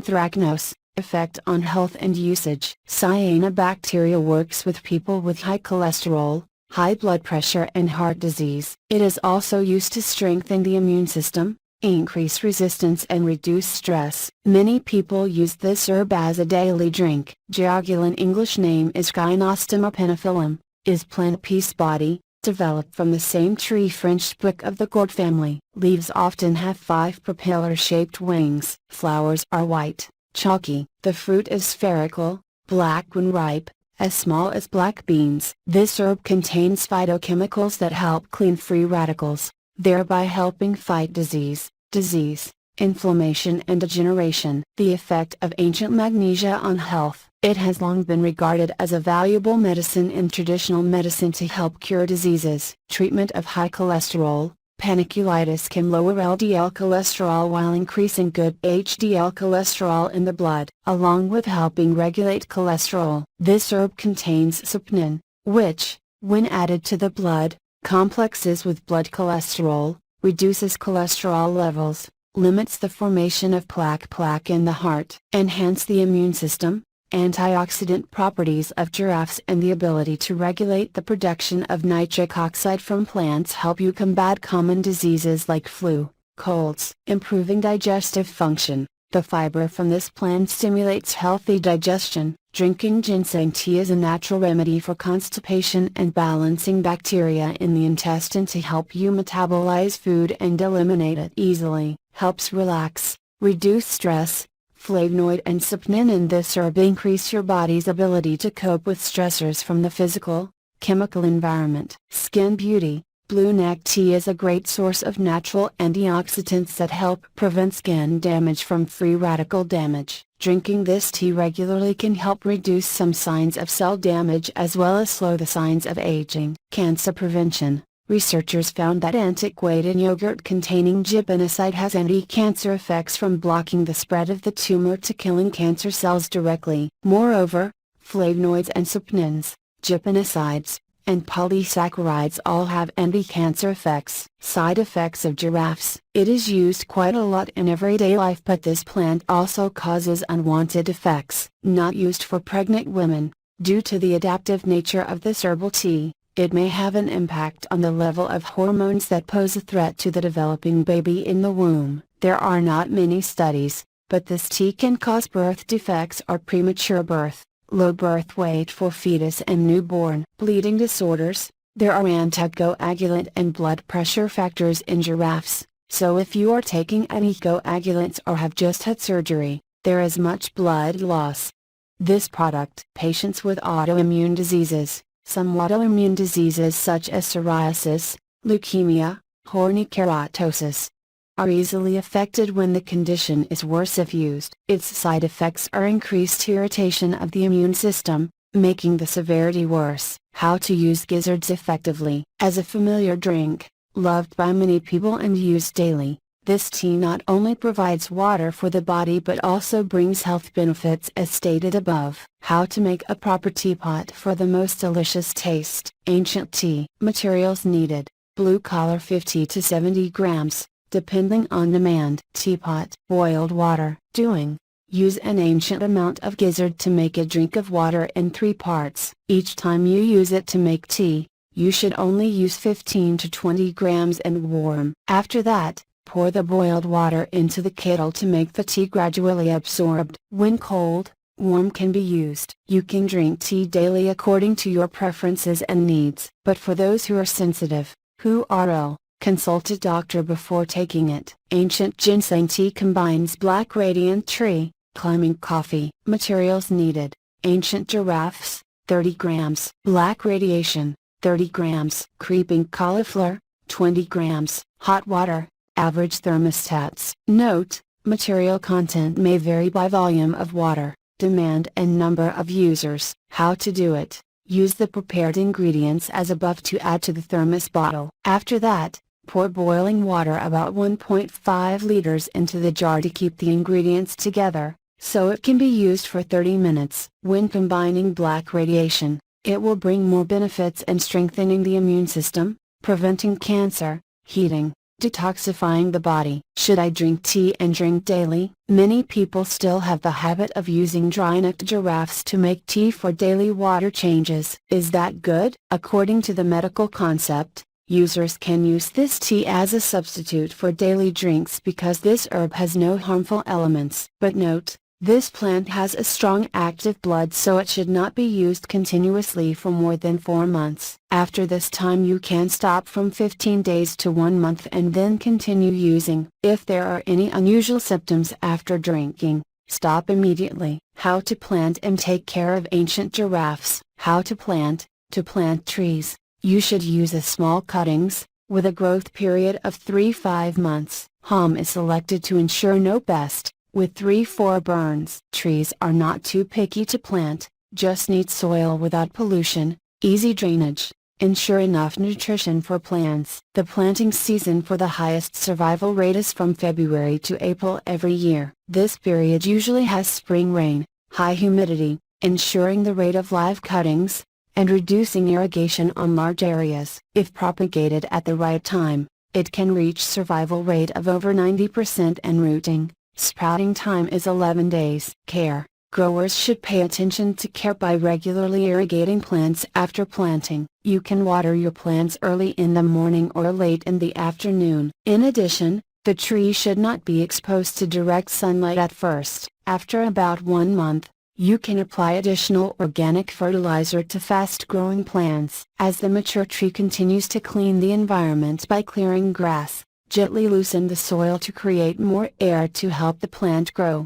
Anthracnose. Effect on health and usage. Cyanobacteria works with people with high cholesterol, high blood pressure and heart disease. It is also used to strengthen the immune system, increase resistance and reduce stress. Many people use this herb as a daily drink. Geogulan English name is Chrysanthemum, is plant piece body, developed from the same tree French spic of the gourd family. Leaves often have 5 propeller-shaped wings. Flowers are white, chalky. The fruit is spherical, black when ripe, as small as black beans. This herb contains phytochemicals that help clean free radicals, thereby helping fight disease, inflammation and degeneration. The effect of ancient magnesia on health. It has long been regarded as a valuable medicine in traditional medicine to help cure diseases. Treatment of high cholesterol. Pancreatitis can lower LDL cholesterol while increasing good HDL cholesterol in the blood, along with helping regulate cholesterol. This herb contains saponin, which, when added to the blood complexes with blood cholesterol, reduces cholesterol levels, limits the formation of plaque in the heart, enhance the immune system, antioxidant properties of giraffes and the ability to regulate the production of nitric oxide from plants help you combat common diseases like flu, colds. Improving digestive function. The fiber from this plant stimulates healthy digestion. Drinking ginseng tea is a natural remedy for constipation and balancing bacteria in the intestine to help you metabolize food and eliminate it easily. Helps relax, reduce stress. Flavonoid and saponin in this herb increase your body's ability to cope with stressors from the physical, chemical environment. Skin beauty. Blue neck tea is a great source of natural antioxidants that help prevent skin damage from free radical damage. Drinking this tea regularly can help reduce some signs of cell damage as well as slow the signs of aging. Cancer prevention. Researchers found that antiquated yogurt containing gypanicide has anti-cancer effects from blocking the spread of the tumor to killing cancer cells directly. Moreover, flavonoids and saponins, gypanicides, and polysaccharides all have anti-cancer effects. Side effects of giraffes. It is used quite a lot in everyday life, but this plant also causes unwanted effects. Not used for pregnant women. Due to the adaptive nature of this herbal tea, it may have an impact on the level of hormones that pose a threat to the developing baby in the womb. There are not many studies, but this tea can cause birth defects or premature birth, low birth weight for fetus and newborn. Bleeding disorders. There are anticoagulant and blood pressure factors in giraffes, so if you are taking anticoagulants or have just had surgery, there is much blood loss. This product. Patients with autoimmune diseases. Some autoimmune diseases such as psoriasis, leukemia, horny keratosis, are easily affected when the condition is worse if used. Its side effects are increased irritation of the immune system, making the severity worse. How to use gizzards effectively. As a familiar drink, loved by many people and used daily, this tea not only provides water for the body but also brings health benefits as stated above. How to make a proper teapot for the most delicious taste. Ancient tea. Materials needed. Blue collar 50 to 70 grams, depending on demand. Teapot. Boiled water. Doing. Use an ancient amount of gizzard to make a drink of water in 3 parts. Each time you use it to make tea, you should only use 15 to 20 grams and warm. After that, pour the boiled water into the kettle to make the tea gradually absorbed. When cold, warm can be used. You can drink tea daily according to your preferences and needs. But for those who are sensitive, who are ill, consult a doctor before taking it. Ancient ginseng tea combines black radiant tree, climbing coffee. Materials needed. Ancient giraffes, 30 grams. Black radiation, 30 grams. Creeping cauliflower, 20 grams. Hot water. Average thermostats. Note, material content may vary by volume of water, demand and number of users. How to do it. Use the prepared ingredients as above to add to the thermos bottle. After that, pour boiling water about 1.5 liters into the jar to keep the ingredients together, so it can be used for 30 minutes. When combining black radiation, it will bring more benefits in strengthening the immune system, preventing cancer, heating, Detoxifying the body. Should I drink tea and drink daily? Many people still have the habit of using dry-necked giraffes to make tea for daily water changes. Is that good? According to the medical concept, users can use this tea as a substitute for daily drinks because this herb has no harmful elements. But note, this plant has a strong active blood, so it should not be used continuously for more than 4 months. After this time you can stop from 15 days to 1 month and then continue using. If there are any unusual symptoms after drinking, stop immediately. How to plant and take care of ancient giraffes. How to plant. To plant trees, you should use a small cuttings, with a growth period of 3-5 months. Hom is selected to ensure no pest, with 3-4 burns. Trees are not too picky to plant, just need soil without pollution, easy drainage, ensure enough nutrition for plants. The planting season for the highest survival rate is from February to April every year. This period usually has spring rain, high humidity, ensuring the rate of live cuttings, and reducing irrigation on large areas. If propagated at the right time, it can reach survival rate of over 90% and rooting. Sprouting time is 11 days. Care. Growers should pay attention to care by regularly irrigating plants after planting. You can water your plants early in the morning or late in the afternoon. In addition, the tree should not be exposed to direct sunlight at first. After about 1 month, you can apply additional organic fertilizer to fast-growing plants. As the mature tree continues to clean the environment by clearing grass, gently loosen the soil to create more air to help the plant grow.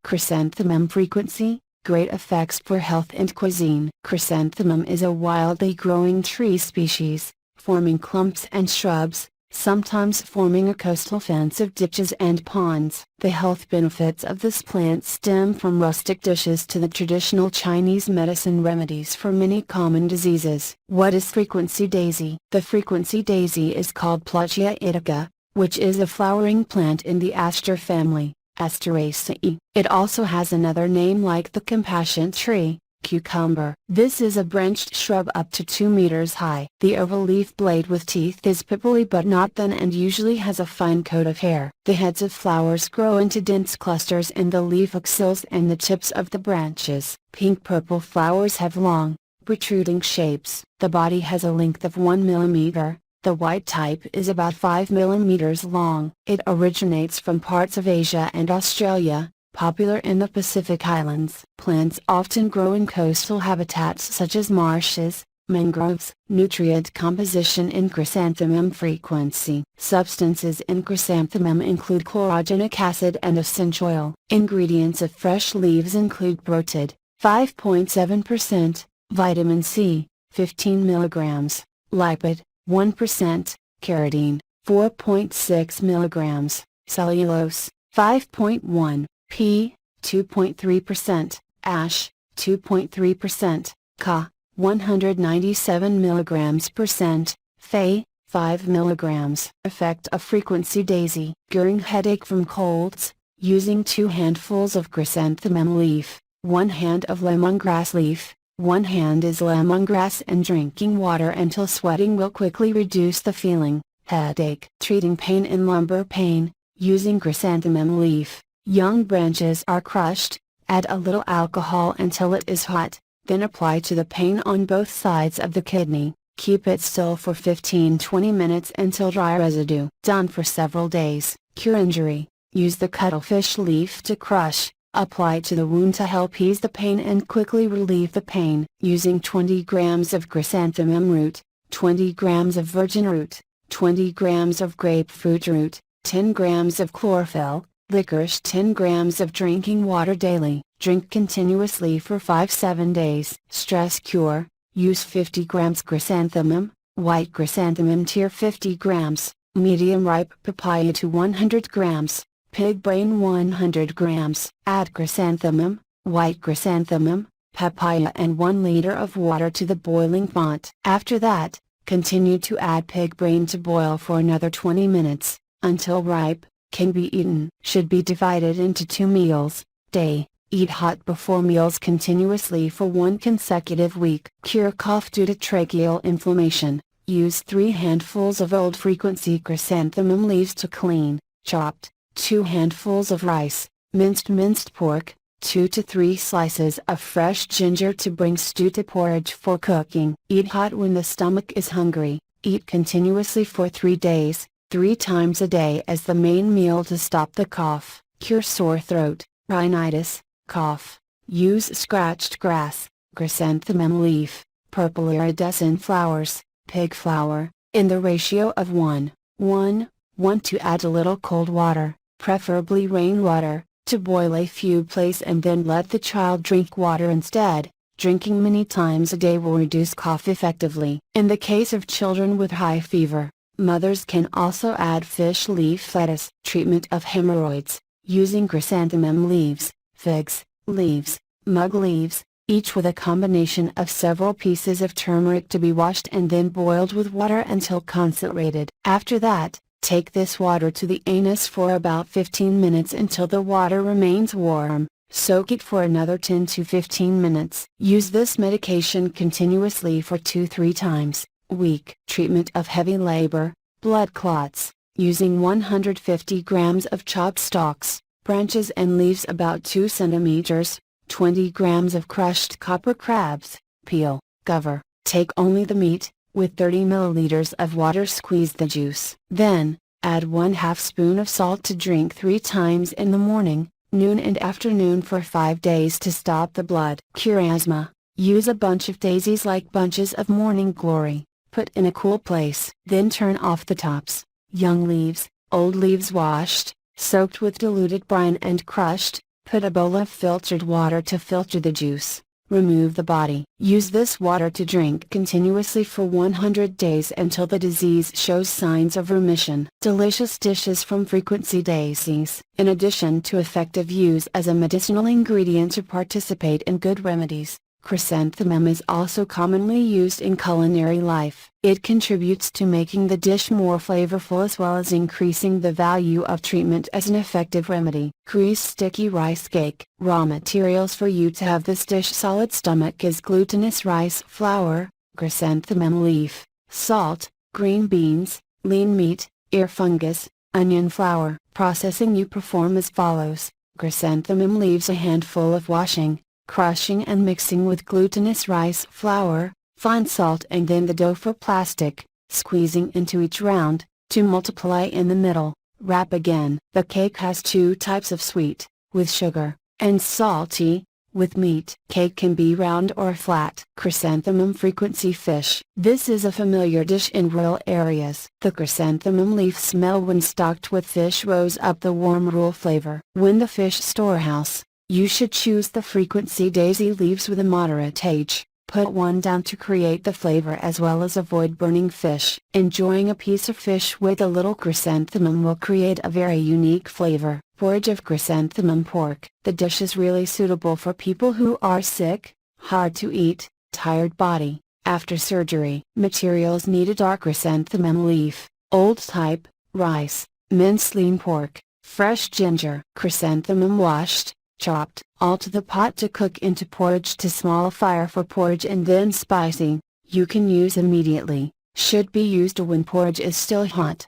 Chrysanthemum frequency, great effects for health and cuisine. Chrysanthemum is a wildly growing tree species, forming clumps and shrubs, sometimes forming a coastal fence of ditches and ponds. The health benefits of this plant stem from rustic dishes to the traditional Chinese medicine remedies for many common diseases. What is frequency daisy? The frequency daisy is called Plutia indica, which is a flowering plant in the aster family, Asteraceae. It also has another name like the compassion tree, cucumber. This is a branched shrub up to 2 meters high. The oval leaf blade with teeth is pipily but not thin and usually has a fine coat of hair. The heads of flowers grow into dense clusters in the leaf axils and the tips of the branches. Pink-purple flowers have long, protruding shapes. The body has a length of 1 millimeter. The white type is about 5 millimeters long. It originates from parts of Asia and Australia, popular in the Pacific Islands. Plants often grow in coastal habitats such as marshes, mangroves. Nutrient composition in chrysanthemum frequency. Substances in chrysanthemum include chlorogenic acid and essential oil. Ingredients of fresh leaves include brotid, 5.7%, vitamin C, 15 mg, lipid, 1%, carotene, 4.6 mg, cellulose, 5.1, P, 2.3%, ash, 2.3%, Ca, 197 mg%, Fe, 5 mg. Effect of frequency daisy. Curing headache from colds, using 2 handfuls of chrysanthemum leaf, 1 hand of lemongrass leaf, 1 hand is lemongrass, and drinking water until sweating will quickly reduce the feeling. Headache. Treating pain in lumbar pain, using chrysanthemum leaf. Young branches are crushed, add a little alcohol until it is hot, then apply to the pain on both sides of the kidney. Keep it still for 15-20 minutes until dry residue. Done for several days. Cure injury. Use the cuttlefish leaf to crush, apply to the wound to help ease the pain and quickly relieve the pain. Using 20 grams of chrysanthemum root, 20 grams of virgin root, 20 grams of grapefruit root, 10 grams of chlorophyll, licorice, 10 grams of drinking water daily. Drink continuously for 5-7 days. Stress cure. Use 50 grams chrysanthemum, white chrysanthemum tier 50 grams, medium ripe papaya to 100 grams, pig brain 100 grams. Add chrysanthemum, white chrysanthemum, papaya and 1 liter of water to the boiling pot. After that, continue to add pig brain to boil for another 20 minutes, until ripe. Can be eaten. Should be divided into 2 meals, day. Eat hot before meals continuously for 1 consecutive week. Cure cough due to tracheal inflammation. Use 3 handfuls of old frequency chrysanthemum leaves to clean, chopped, 2 handfuls of rice, minced pork, 2 to 3 slices of fresh ginger to bring stew to porridge for cooking. Eat hot when the stomach is hungry. Eat continuously for 3 days, 3 times a day as the main meal to stop the cough. Cure sore throat, rhinitis, cough. Use scratched grass, chrysanthemum leaf, purple iridescent flowers, pig flower, in the ratio of 1:1 to add a little cold water, preferably rainwater, to boil a few place and then let the child drink water instead. Drinking many times a day will reduce cough effectively. In the case of children with high fever, mothers can also add fish leaf lettuce. Treatment of hemorrhoids, using chrysanthemum leaves, figs, leaves, mug leaves, each with a combination of several pieces of turmeric to be washed and then boiled with water until concentrated. After that, take this water to the anus for about 15 minutes until the water remains warm. Soak it for another 10 to 15 minutes. Use this medication continuously for 2-3 times a week. Treatment of heavy labor, blood clots, using 150 grams of chopped stalks, branches and leaves about 2 centimeters, 20 grams of crushed copper crabs, peel, cover. Take only the meat, with 30 milliliters of water squeeze the juice. Then, add 1/2 spoon of salt to drink 3 times in the morning, noon and afternoon for 5 days to stop the blood. Cure asthma, use a bunch of daisies like bunches of morning glory, put in a cool place. Then turn off the tops, young leaves, old leaves washed, soaked with diluted brine and crushed, put a bowl of filtered water to filter the juice. Remove the body. Use this water to drink continuously for 100 days until the disease shows signs of remission. Delicious dishes from frequency daisies. In addition to effective use as a medicinal ingredient to participate in good remedies, chrysanthemum is also commonly used in culinary life. It contributes to making the dish more flavorful as well as increasing the value of treatment as an effective remedy. Crease sticky rice cake. Raw materials for you to have this dish solid stomach is glutinous rice flour, chrysanthemum leaf, salt, green beans, lean meat, ear fungus, onion flour. Processing you perform as follows. Chrysanthemum leaves a handful of washing, crushing and mixing with glutinous rice flour, fine salt and then the dough for plastic, squeezing into each round, to multiply in the middle, wrap again. The cake has 2 types of sweet, with sugar, and salty, with meat. Cake can be round or flat. Chrysanthemum frequency fish. This is a familiar dish in rural areas. The chrysanthemum leaf smell when stocked with fish rose up the warm rural flavor. When the fish storehouse, you should choose the frequency daisy leaves with a moderate age. Put one down to create the flavor as well as avoid burning fish. Enjoying a piece of fish with a little chrysanthemum will create a very unique flavor. Porridge of chrysanthemum pork. The dish is really suitable for people who are sick, hard to eat, tired body, after surgery. Materials needed are chrysanthemum leaf, old type, rice, minced lean pork, fresh ginger. Chrysanthemum washed, chopped, all to the pot to cook into porridge to small fire for porridge and then spicy. You can use immediately, should be used when porridge is still hot.